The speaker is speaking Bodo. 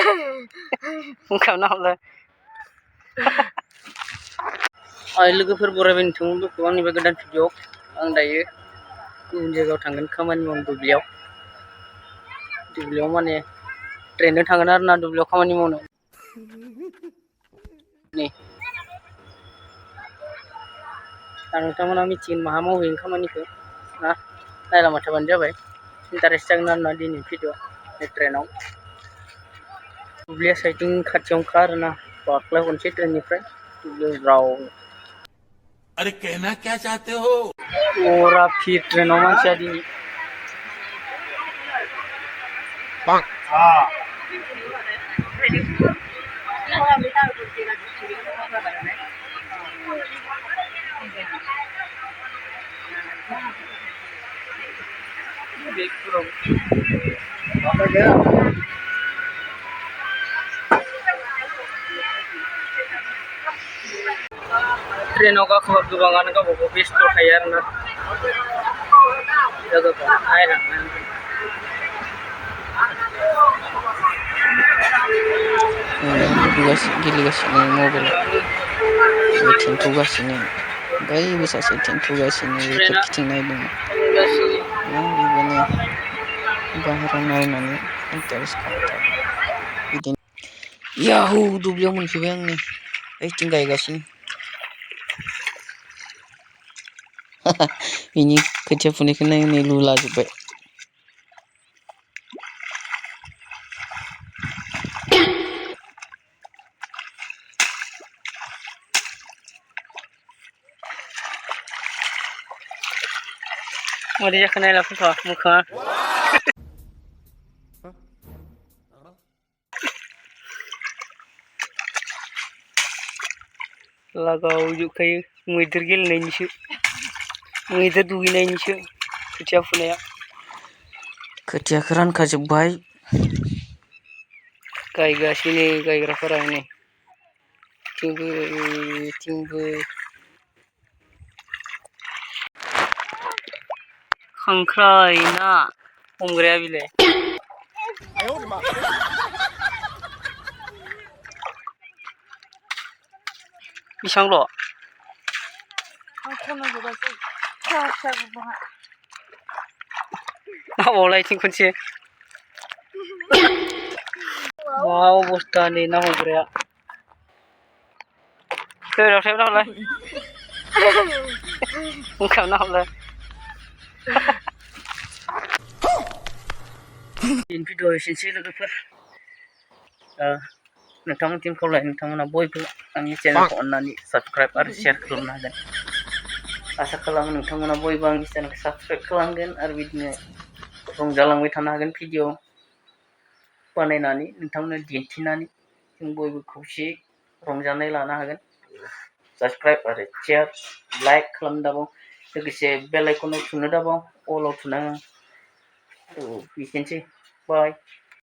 खालामना हरलाय लोगोफोर बरायबाय नोंथांमोनखौ आंनिबे गोदान भिडिअ आं दायो गुबुन जायगायाव थांगोन खामानि मावनो दुब्लियाव माने ट्रेनजों थांगोन आरो ना दुब्लियाव खामानि मावनो नै नोंथांमोना मिथिगोन माहा मावहैगोन खामानिखौ ना नायलांबाय थाबानो जाबाय इन्टारेस्ट जागोन आरो ना दिनै भिडिअ ट्रेनाव दुब्लिया साइथिं खाथियावनोखा आरो ना बारख्लाय हरनोसै ट्रेननिफ्राय दुब्लियाव राव अरे कहना क्या चाहते हो पूरा फिर ट्रेनाव मानसिया दिनै ट्रेनाव गाखोबा गोबाङानो गावबा गाव बेस्थ थायो आरो ना लोगोफोर नायलांनानै गेलेगासिनो मबाइलाव थेन्थ'गासिनो बैबो सासे थेन्थ'गासिनो खोरखिथिं नायदों बेबायदिनो बाहेराव नायनानै इन्टारेस्ट खालामथारो बिदिनो याहु दुब्लियाव मोनफैबाय आं नै ओइथिं गायगासिनो बिनि खोथिया फुनायखौ नायनानै लुलाजोब्बाय मारै जाखो नायला फैफा मोखाङा लागावजोबखायो मैदेर गेलेनायनिसो मैदेर दुगैनायनिसो खोथिया फुनाया खोथियाखौ रानखाजोब्बाय गायगासिनो गायग्राफोरा नै थिंबो खांख्राइ ना हमग्राया बिलाय बेसेबांल' नावावलाय थिं खनसे मा अबस्था नै ना हमग्राया सोराव थाइम नालाय खालामना हरलाय भिडिअ एसेनोसै लोगोफोर नोंथांमोनथिं खावलाय नोंथांमोना बयबो आंनि चेनेलखौ अननानै साबस्क्राइब आरो शेयार खालामनो हागोन आसा खालामो नोंथांमोना बयबो आंनि चेनेलखौ साबस्क्राइब खालामगोन आरो बिदिनो रंजालांबाय थानो हागोन भिडिअ बानायनानै नोंथांमोननो दिन्थिनानै जों बयबो खौसेयै रंजानाय लानो हागोन साबस्क्राइब आरो शेयार लाइक खालामनो दाबाव लोगोसे बेल आइकनाव थुनो दाबाव अलाव थुना एसेनोसै बाय